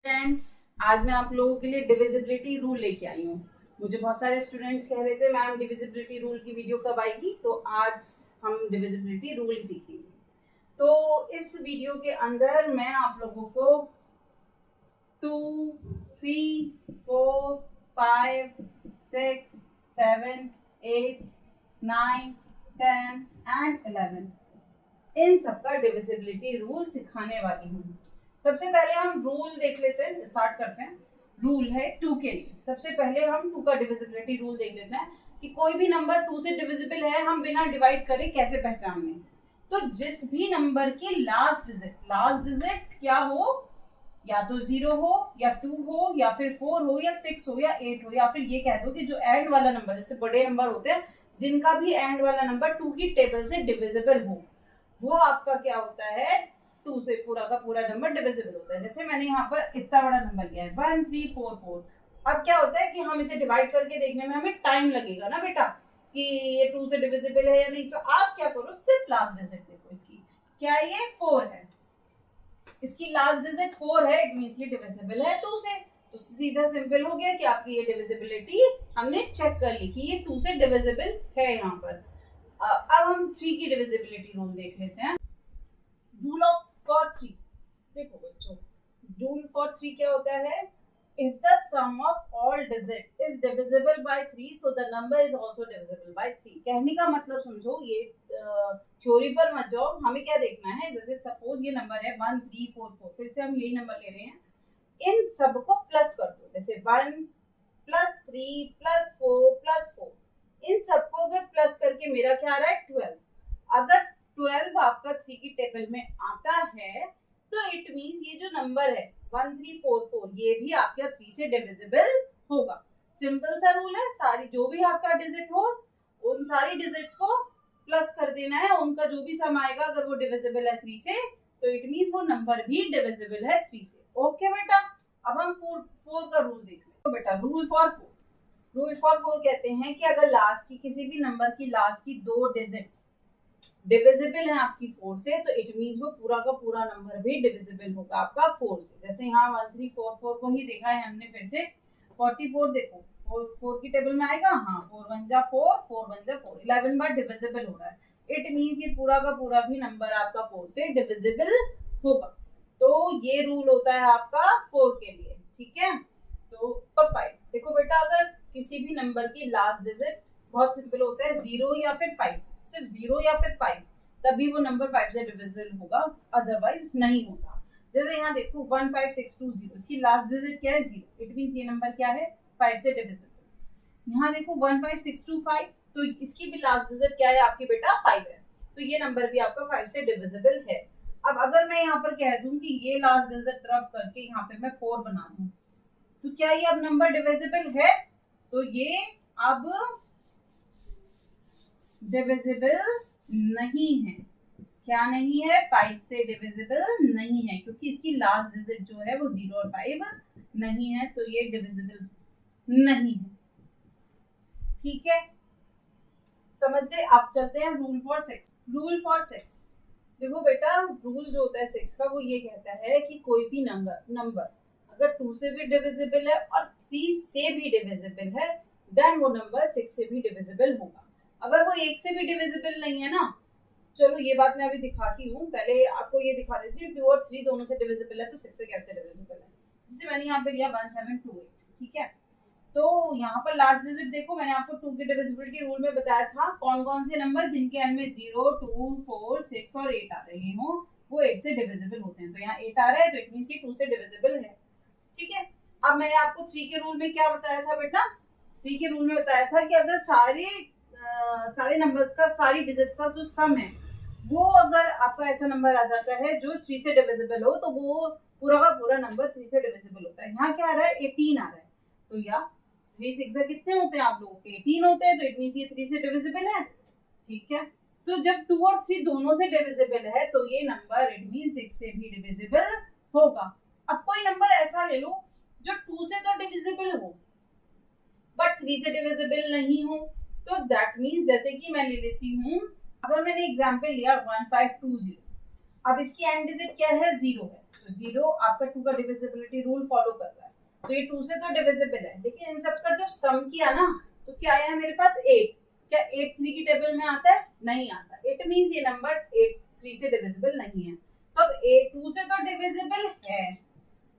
Friends, आज मैं आप लोगों के लिए डिविजिबिलिटी रूल लेके आई हूँ। मुझे बहुत सारे स्टूडेंट्स कह रहे थे मैम डिविजिबिलिटी रूल की वीडियो कब आएगी, तो आज हम डिविजिबिलिटी रूल ही सीखेंगे। तो इस वीडियो के अंदर मैं आप लोगों को 2, 3, 4, 5, 6, 7, 8, 9, 10 एंड 11 इन सबका डिविजिबिलिटी रूल सिखाने वाली हूँ। सबसे पहले हम रूल देख लेते हैं, स्टार्ट करते हैं। रूल है 2 के लिए। सबसे पहले हम 2 का डिविजिबिलिटी रूल देख लेते हैं कि कोई भी नंबर 2 से डिविजिबल है, हम बिना डिवाइड करे कैसे पहचान लें। तो जिस भी नंबर की लास्ट डिजिट क्या हो, या तो 0 हो या 2 हो या फिर 4 हो या 6 हो या 8 हो, या फिर ये कह दो कि जो एंड वाला नंबर, जैसे बड़े नंबर होते हैं जिनका भी एंड वाला नंबर 2 की टेबल से डिविजिबल हो, वो आपका क्या होता है, 2 से पूरा का पूरा नंबर डिविजिबल होता है। जैसे मैंने यहाँ पर इतना बड़ा नंबर लिया है 1 3 4 4। अब क्या होता है कि हम इसे डिवाइड करके देखने में हमें टाइम लगेगा ना बेटा, कि ये 2 से डिविजिबल है या नहीं। तो आप क्या करो, सिर्फ लास्ट डिजिट देखो इसकी, क्या ये 4 है, इसकी लास्ट डिजिट 4 है, इट मींस ये डिविजिबल है 2 से। तो सीधा सिंपल हो गया कि आपकी ये डिविजिबिलिटी हमने चेक कर ली कि ये 2 से डिविजिबल है यहाँ पर। अब हम 3 की डिविजिबिलिटी रूल देख लेते हैं। रूल ऑफ फॉर 3, देखो बच्चों, रूल फॉर 3 क्या होता है, if the sum of all digit is divisible by 3 so the number is also divisible by 3। कहने का मतलब समझो, ये थ्योरी पर मत जाओ, हमें क्या देखना है, जैसे सपोज ये नंबर है 1 3 4 4, फिर से हम यही नंबर ले रहे हैं, इन सबको प्लस कर दो, जैसे 1 प्लस 3 प्लस 4 प्लस 4, इन सबको अगर प्लस करके मेरा क्या आ रहा है 12। अगर 12 आपका 3 की टेबल में आता है तो इट मींस ये जो नंबर है 1344 ये भी आपका 3 से डिविजिबल होगा। सिंपल सा रूल है, सारी जो भी आपका डिजिट हो उन सारी डिजिट्स को प्लस कर देना है, उनका जो भी सम आएगा अगर वो डिविजिबल है 3 से तो इट मींस वो नंबर भी डिविजिबल है 3 से। ओके बेटा, अब हम 4 का रूल देख लेते हैं। बेटा रूल फॉर 4, रूल फॉर 4 कहते हैं कि अगर लास्ट की किसी भी नंबर की लास्ट की 2 डिजिट डिविजिबल है आपकी 4 से, तो इट मींस वो पूरा का पूरा नंबर भी डिविजिबल होगा आपका 4 से। जैसे यहाँ 1344 को ही देखा है हमने, फिर से 44 देखो 4 की टेबल में आएगा, हाँ 4 1 जा 4 4 1 जा 4, 11 बार डिविजिबल हो रहा है, इट मींस ये पूरा का पूरा भी नंबर आपका 4 से डिविजिबल होगा। तो ये रूल होता है आपका 4 के लिए, ठीक है। तो 5 देखो बेटा, अगर किसी भी नंबर की लास्ट डिजिट, बहुत सिंपल होता है 0 या फिर 5, सिर्फ 0 या फिर 5, तभी वो नंबर 5 से डिविजिबल होगा, अदरवाइज नहीं होता। जैसे यहाँ देखो 15620, इसकी लास्ट डिजिट क्या है 0, इट मींस ये नंबर क्या है 5 से डिविजिबल। यहाँ देखो 15625, तो इसकी भी लास्ट डिजिट क्या है आपकी बेटा 5 है, तो ये नंबर भी आपका 5 से डिविजिबल है। अब अगर मैं यहाँ पर कह दूं कि ये लास्ट डिजिट रब करके यहाँ पे मैं 4 बना दूं, तो क्या ये अब नंबर डिविजिबल है, तो ये अब डिविजिबल नहीं है। क्या नहीं है, 5 से डिविजिबल नहीं है, क्योंकि इसकी लास्ट डिजिट जो है वो 0 और 5 नहीं है, तो ये डिविजिबल नहीं है। ठीक है, समझ गए। आप चलते हैं रूल फॉर 6। रूल फॉर 6 देखो बेटा, रूल जो होता है 6 का वो ये कहता है कि कोई भी नंबर अगर 2 से भी डिविजिबल है और 3 से भी डिविजिबल है, देन वो नंबर 6 से भी डिविजिबल होगा। अगर वो 1 से भी डिविजिबल नहीं है ना, चलो ये बात मैं अभी दिखाती हूँ, पहले आपको ये दिखा देती हूँ 2 और 3 दोनों से डिविजिबल है तो 6 से कैसे डिविजिबल है। जैसे मैंने यहाँ पे लिया 1728, ठीक है। तो यहाँ पर लास्ट डिजिट देखो, मैंने आपको 2 की डिविजिबिलिटी रूल में बताया था कौन कौन से नंबर जिनके एंड में 0 2 4 6 और 8 आ रहे हो वो 8 से डिविजिबल होते हैं। तो यहाँ 8 आ रहा है तो इट मींस ये 2 से डिविजिबल है, ठीक है। अब मैंने आपको 3 के रूल में क्या बताया था बेटा, 3 के रूल में बताया था कि अगर सारे नंबर्स का, सारी डिजिट्स का जो सम है वो अगर आपका ऐसा नंबर आ जाता है जो 3 से डिविजिबल हो, तो वो पूरा का पूरा नंबर 3 से डिविजिबल होता है। यहाँ क्या आ रहा है 18 आ रहा है, तो या 3 6 कितने होते हैं आप लोगों के 18 होते हैं, तो इट मींस ये 3 से डिविजिबल है, ठीक है। तो जब 2 और 3 दोनों से डिविजिबल है तो ये नंबर इट मींस 6 से भी डिविजिबल होगा। अब कोई नंबर ऐसा ले लो जो 2 से तो डिविजिबल हो बट 3 से डिविजिबल नहीं हो, तो दैट मींस, जैसे कि मैं ले लेती हूँ, अगर मैंने एग्जांपल लिया 1520, अब इसकी एंड डिजिट क्या है 0 है, तो 0 आपका 2 का डिविजिबिलिटी रूल फॉलो कर रहा है, तो ये 2 से तो डिविजिबल है। लेकिन इन सबका जब सम किया ना तो क्या आया मेरे पास 8। क्या 8 3 की टेबल में आता है? नहीं आता। इट मींस ये नंबर 8 3 से डिविजिबल नहीं है। तो अब 2 से तो डिविजिबल है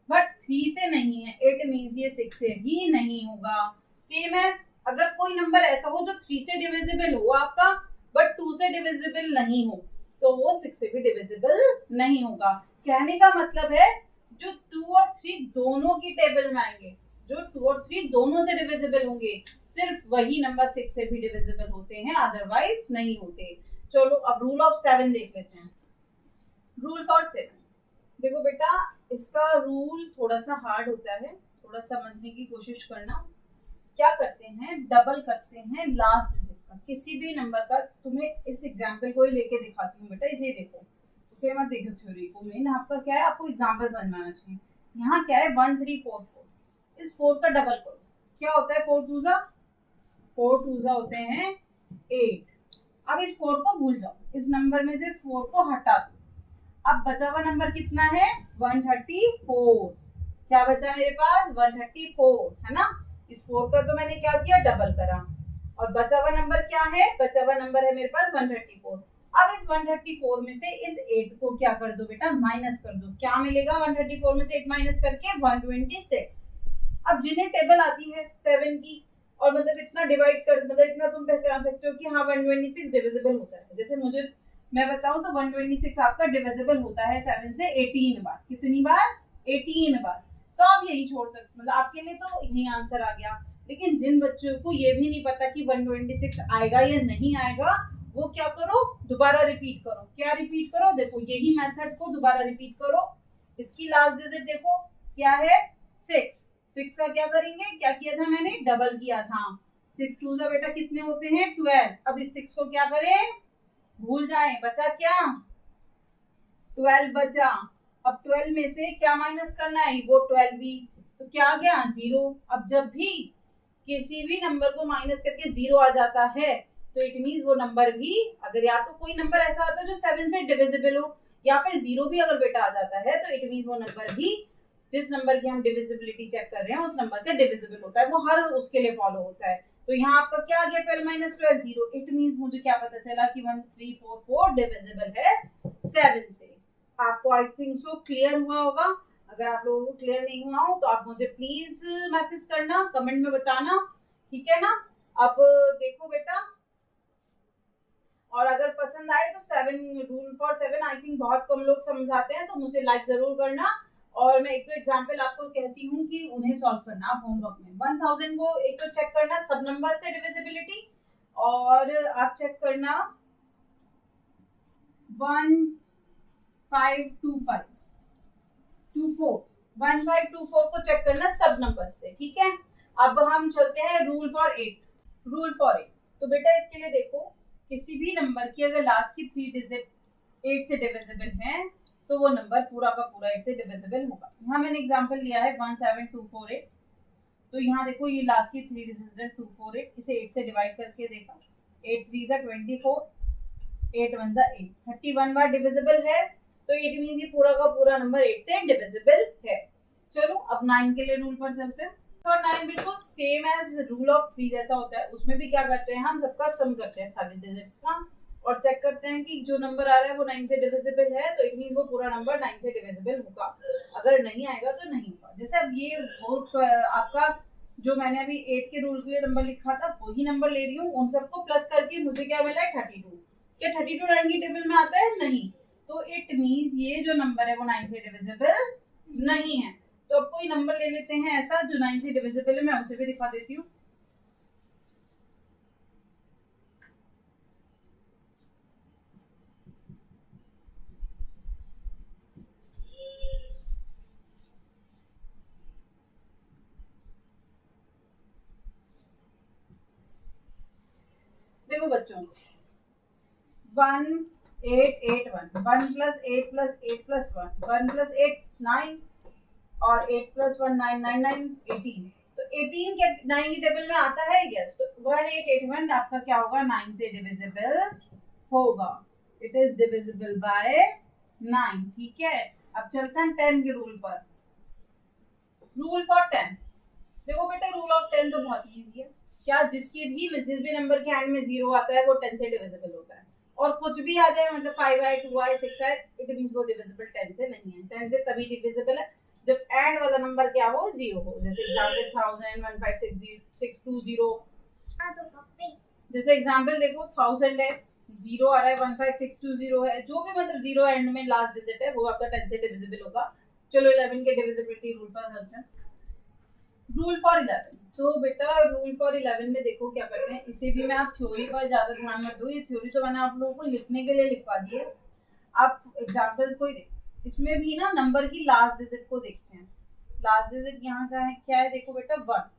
बट 3 से नहीं है। इट मींस ये 6 से भी नहीं होगा। सेम एज अगर कोई नंबर ऐसा हो जो 3 से डिविजिबल हो आपका बट 2 से डिविजिबल नहीं हो तो वो 6 से भी डिविजिबल नहीं होगा। कहने का मतलब है जो 2 और 3 दोनों की टेबल में आएंगे, जो 2 और 3 दोनों से डिविजिबल होंगे, सिर्फ वही नंबर 6 से भी डिविजिबल होते हैं, अदरवाइज नहीं होते। चलो अब रूल ऑफ 7 देख लेते हैं। रूल फॉर 7, देखो बेटा इसका रूल थोड़ा सा हार्ड होता है, थोड़ा समझने की कोशिश करना। क्या करते हैं, डबल करते हैं लास्ट डिजिट का, किसी भी नंबर का। तुम्हें इस एग्जाम्पल को ही लेके दिखाती हूँ बेटा, इसे देखो, उसे मत देखो थ्योरी को। मेन आपका क्या है, आपको एग्जाम्पल समझ में आना चाहिए। यहाँ क्या है 1 3 4 4, इस 4 का डबल करो, क्या होता है 4 2 होते हैं 8। अब इस 4 को भूल जाओ, इस नंबर में से 4 को हटा दो। अब बचा हुआ नंबर कितना है 134। क्या बचा मेरे पास 134 है ना। इस 4 का तो मैंने क्या किया डबल करा और बचा हुआ नंबर क्या है, बचा हुआ नंबर है मेरे पास 134। अब इस 134 में से इस 8 को क्या कर दो बेटा माइनस कर दो। क्या मिलेगा 134 में से 8 माइनस करके 126। अब जिन्हें टेबल आती है 7 की और मतलब इतना डिवाइड कर, मतलब इतना तुम पहचान सकते हो कि हाँ 126 डिविजिबल होता है। जैसे मुझे मैं बताऊं तो 126 आपका डिविजिबल होता है 7 से 18 बार। कितनी बार 18 बार। तो आप यही छोड़ सकते, मतलब आपके लिए तो यही आंसर आ गया। लेकिन जिन बच्चों को ये भी नहीं पता कि 126 आएगा या नहीं आएगा, वो क्या करो दोबारा रिपीट करो। क्या रिपीट करो, देखो यही मेथड को दोबारा रिपीट करो। इसकी लास्ट डिजिट देखो क्या है 6। 6 का क्या करेंगे, क्या किया था मैंने डबल किया था। 6 2 से बेटा कितने होते हैं 12। अब इस 6 को क्या करें भूल जाएं, बचा क्या 12 बचा। अब 12 में से क्या माइनस करना है वो 12 भी, तो क्या आ गया 0। अब जब भी किसी भी नंबर को माइनस करके 0 आ जाता है तो इट मींस वो नंबर भी, अगर या तो कोई नंबर ऐसा आता है जो 7 से डिविजिबल हो या फिर 0 भी अगर बेटा आ जाता है तो इट मींस वो नंबर भी जिस नंबर की हम डिविजिबिलिटी चेक कर रहे हैं उस नंबर से डिविजिबल होता है। वो हर उसके लिए फॉलो होता है। तो यहाँ आपका क्या आ गया 12 माइनस 12 0। इट मींस मुझे क्या पता चला कि 1 3 4 4 डिविजिबल है 7 से। आपको आई थिंक सो क्लियर हुआ होगा। अगर आप लोगों को क्लियर नहीं हुआ हो तो आप मुझे प्लीज मैसेज करना, कमेंट में बताना, ठीक है ना। अब देखो बेटा, और अगर पसंद आए तो 7 रूल फॉर 7 आई थिंक बहुत कम लोग समझाते हैं, तो मुझे लाइक जरूर करना। और मैं एक तो एग्जाम्पल आपको कहती हूँ कि उन्हें सॉल्व करना आप होमवर्क में। 1000 को एक तो चेक करना सब नंबर से डिविजिबिलिटी, और आप चेक करना 1524 को चेक करना सब नंबर से, ठीक है। अब हम चलते हैं रूल फॉर 8। रूल फॉर 8, तो बेटा इसके लिए देखो किसी भी नंबर की अगर लास्ट की 3 डिजिट 8 से डिविजिबल है तो वो नंबर पूरा का पूरा 8 से डिविजिबल होगा। यहाँ मैंने एग्जांपल लिया है 17248। तो यहाँ देखो ये लास्ट की 3 डिजिट है 248, इसे 8 से डिवाइड करके देखा 8 3 जा 24, 8 1 जा 8, 31 बार डिविजिबल है। तो इट मींस ये पूरा का पूरा नंबर 8 से डिविजिबल है। चलो अब 9 के लिए रूल पर चलते हैं। और 9 बिल्कुल सेम एज रूल ऑफ 3 जैसा होता है। उसमें भी क्या करते हैं हम सबका सम करते हैं सारे डिजिट्स का और चेक करते हैं कि जो नंबर आ रहा है वो 9 से डिविजिबल है तो इट मींस वो पूरा नंबर 9 से डिविजिबल होगा। अगर नहीं आएगा तो नहीं होगा। जैसे अब ये बहुत आपका जो मैंने अभी 8 के रूल के लिए नंबर लिखा था वही नंबर ले रही हूँ, उन सबको प्लस करके मुझे क्या मिला है 32। क्या 32 9 की टेबल में आता है? नहीं। तो इट मींस ये जो नंबर है वो 9 से डिविजिबल नहीं है। तो अब कोई नंबर ले लेते हैं ऐसा जो 9 से डिविजिबल है, मैं उसे भी दिखा देती हूँ। देखो बच्चों 1 8 8 1 1 प्लस 8 प्लस 8 प्लस 1 1 प्लस 8 9 और 8 प्लस 1 9 9 9 18। तो 18 के 9 की टेबल में आता है यस। तो 1881 आपका क्या होगा 9 से डिविजिबल होगा। इट इज डिविजिबल बाय 9, ठीक है। अब चलते हैं 10 के रूल पर। रूल फॉर 10, देखो बेटा रूल ऑफ 10 तो बहुत इजी है। क्या जिस भी नंबर के एंड में 0 आता है वो 10 से डिविजिबल होता है, और कुछ भी आ जाए मतलब 5 आए 2 आए 6 आए, इट मींस वो डिविजिबल 10 से नहीं है। 10 से तभी डिविजिबल है जब एंड वाला नंबर क्या हो, 0 हो। जैसे एग्जांपल 1000 1560620, जैसे एग्जांपल देखो 1000 है, 0 आ रहा है, 15620 है, जो भी मतलब 0 एंड में लास्ट डिजिट है वो आपका 10 से डिविजिबल होगा। चलो 11 के डिविजिबिलिटी रूल पर चलते हैं। रूल फॉर 11, तो बेटा रूल फॉर 11 में देखो क्या करते हैं, इसे भी मैं आप थ्योरी पर ज्यादा ध्यान मत दो, ये थ्योरी तो मैंने आप लोगों को लिखने के लिए लिखवा दी है। आप एग्जाम्पल को ही देखो, इसमें भी ना नंबर की लास्ट डिजिट को देखते हैं। लास्ट डिजिट यहाँ का है, क्या है देखो बेटा 1।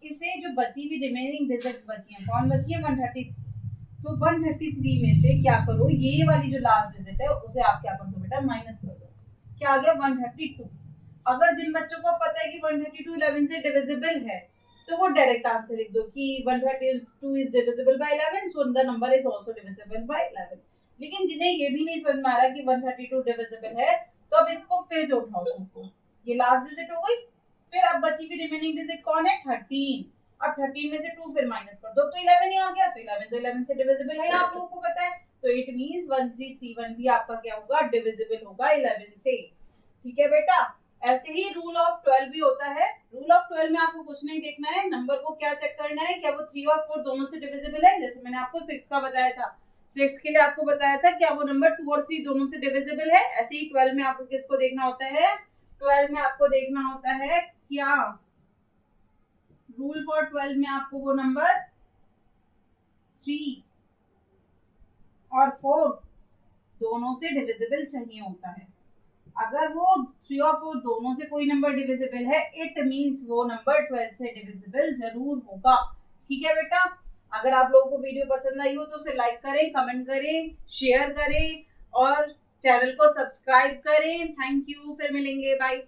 इसे जो बची हुई रिमेनिंग डिजिट्स बची हैं, कौन बची है 133, तो 133 में से क्या करो, ये वाली जो लास्ट डिजिट है उसे आप क्या कर दो बेटा माइनस कर दो, क्या आ गया 132। अगर जिन बच्चों को पता है कि 132 11 से डिविजिबल है तो वो डायरेक्ट आंसर लिख दो कि 132 is divisible by 11, so the number is also divisible by 11। लेकिन जिन्हें ये भी नहीं समझ में आ रहा कि 132 डिविजिबल है, तो अब इसको फिर से उठाओ, तुमको ये लास्ट डिजिट हो गई, फिर अब बची हुई रिमेनिंग डिजिट कौन है 13। अब 13 में से 2 फिर माइनस कर दो तो 11 ही आ गया, तो 11 तो 11 से डिविजिबल है, आप लोगों को पता है, तो इट मींस 1331 भी आपका क्या होगा डिविजिबल होगा 11 से। ठीक है बेटा, ऐसे ही रूल ऑफ 12 भी होता है। रूल ऑफ 12 में आपको कुछ नहीं देखना है, नंबर को क्या चेक करना है, क्या वो 3 और 4 दोनों से डिविजिबल है। जैसे मैंने आपको 6 का बताया था, 6 के लिए आपको बताया था क्या वो नंबर 2 और 3 दोनों से डिविजिबल है। ऐसे ही 12 में आपको किसको देखना होता है, 12 में आपको देखना होता है क्या, रूल फॉर 12 में आपको वो नंबर 3 और 4 दोनों से डिविजिबल चाहिए होता है। अगर वो 3 और 4 दोनों से कोई नंबर डिविजिबल है, इट मींस वो नंबर 12 से डिविजिबल जरूर होगा। ठीक है बेटा, अगर आप लोगों को वीडियो पसंद आई हो तो उसे लाइक करें, कमेंट करें, शेयर करें और चैनल को सब्सक्राइब करें। थैंक यू, फिर मिलेंगे, बाय।